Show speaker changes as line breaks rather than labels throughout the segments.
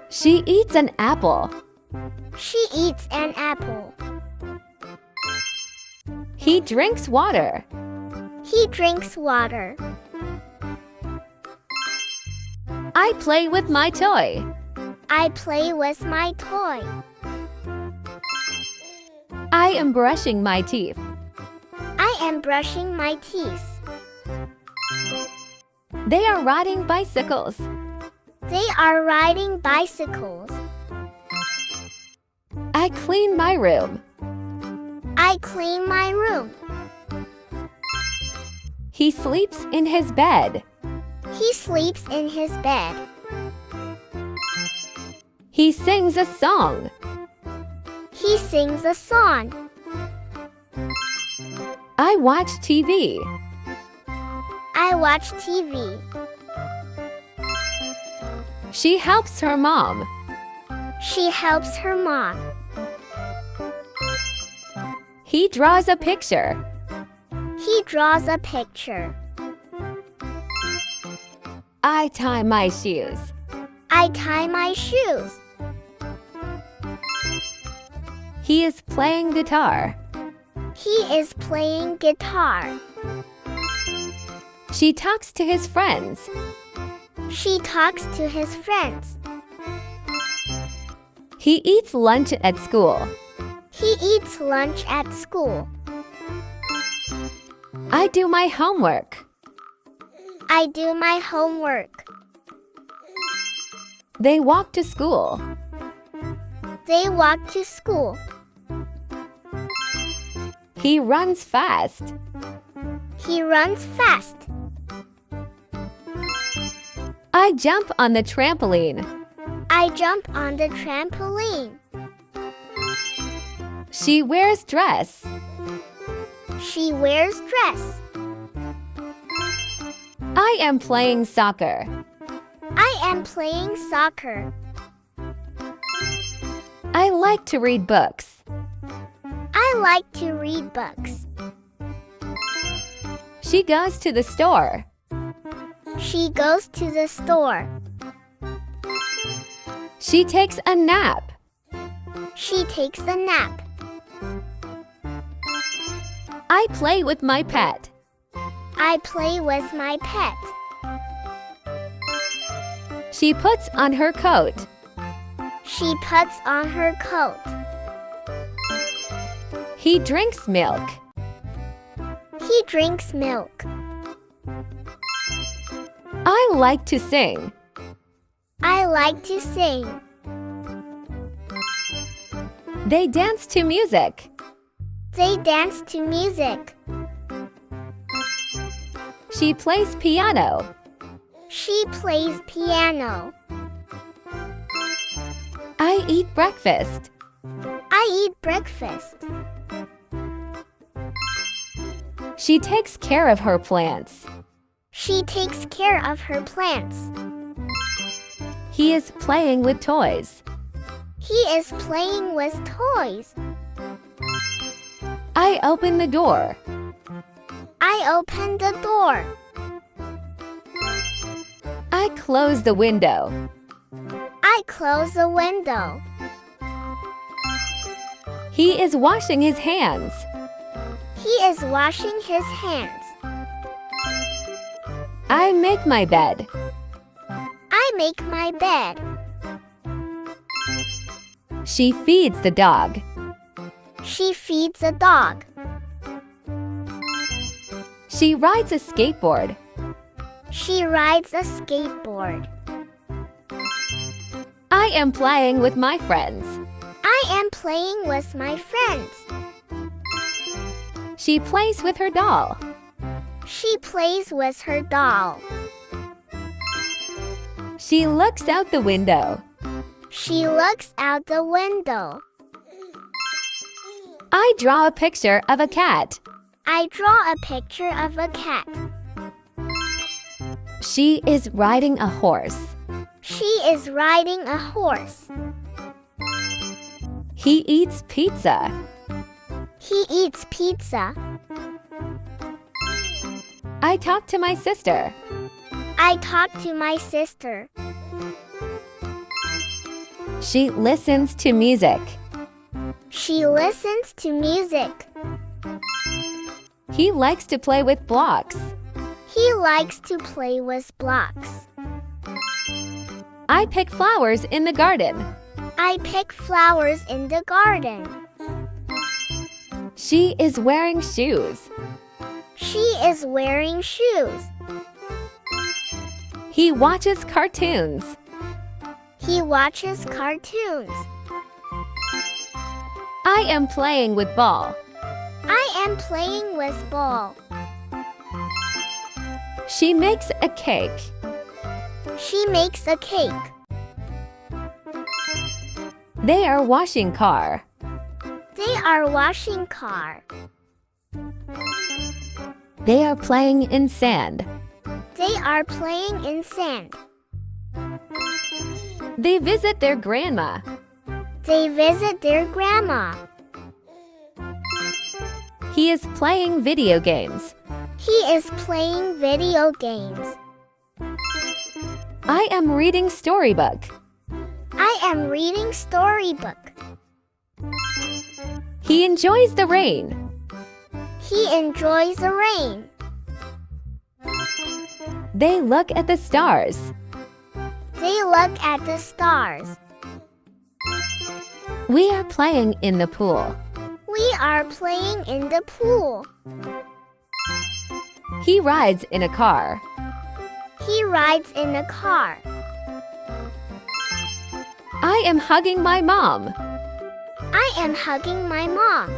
She eats an apple.
She eats an apple.
He drinks water.
He drinks water.
I play with my toy.
I play with my toy.
I am brushing my teeth.
I am brushing my teeth.
They are riding bicycles.
They are riding bicycles.
I clean my room.
I clean my room.
He sleeps in his bed.
He sleeps in his bed.
He sings a song.
He sings a song.
I watch TV.
I watch TV.
She helps her mom.
She helps her mom.
He draws a picture.
He draws a picture.
I tie my shoes.
I tie my shoes.
He is playing guitar.
He is playing guitar.
She talks to his friends.
She talks to his friends.
He eats lunch at school.
He eats lunch at school.
I do my homework.
I do my homework.
They walk to school.
They walk to school.
He runs fast.
He runs fast.
I jump on the trampoline.
I jump on the trampoline.
She wears dress.
She wears dress.
I am playing soccer.
I am playing soccer.
I like to read books.
I like to read books.
She goes to the store.
She goes to the store.
She takes a nap.
She takes a nap.
I play with my pet.
I play with my pet.
She puts on her coat.
She puts on her coat.
He drinks milk.
He drinks milk.
I like to sing.
I like to sing.
They dance to music.
They dance to music.
She plays piano.
She plays piano.
I eat breakfast.
I eat breakfast.
She takes care of her plants.
She takes care of her plants.
He is playing with toys.
He is playing with toys.
I open the door.
I open the door.
I close the window.
I close the window.
He is washing his hands.
He is washing his hands.
I make my bed.
I make my bed.
She feeds the dog.
She feeds the dog.
She rides a skateboard.
She rides a skateboard.
I am playing with my friends.
I am playing with my friends.
She plays with her doll.
She plays with her doll.
She looks out the window.
She looks out the window.
I draw a picture of a cat.
I draw a picture of a cat.
She is riding a horse.
She is riding a horse.
He eats pizza.
He eats pizza.
I talk to my sister.
I talk to my sister.
She listens to music.
She listens to music.
He likes to play with blocks.
He likes to play with blocks.
I pick flowers in the garden.
I pick flowers in the garden.
She is wearing shoes.
She is wearing shoes.
He watches cartoons.
He watches cartoons.
I am playing with ball.
I am playing with ball.
She makes a cake.
She makes a cake.
They are washing car.
They are washing car.
They are playing in sand.
They are playing in sand.
They visit their grandma.
They visit their grandma.
He is playing video games.
He is playing video games.
I am reading storybook.
I am reading storybook.
He enjoys the rain.
He enjoys the rain.
They look at the stars.
They look at the stars.
We are playing in the pool.
We are playing in the pool.
He rides in a car.
He rides in a car.
I am hugging my mom.
I am hugging my mom.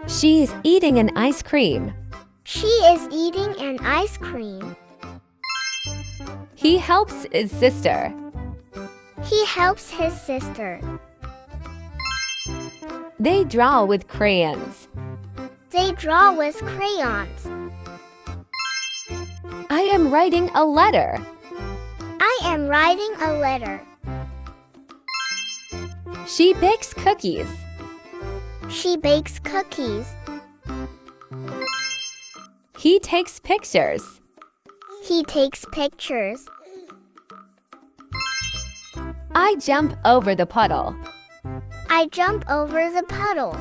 She is eating an ice cream.
She is eating an ice cream.
He helps his sister.
He helps his sister.
They draw with crayons.
They draw with crayons.
I am writing a letter.
I am writing a letter.
She bakes cookies.
She bakes cookies.
He takes pictures.
He takes pictures.
I jump over the puddle.
I jump over the puddle.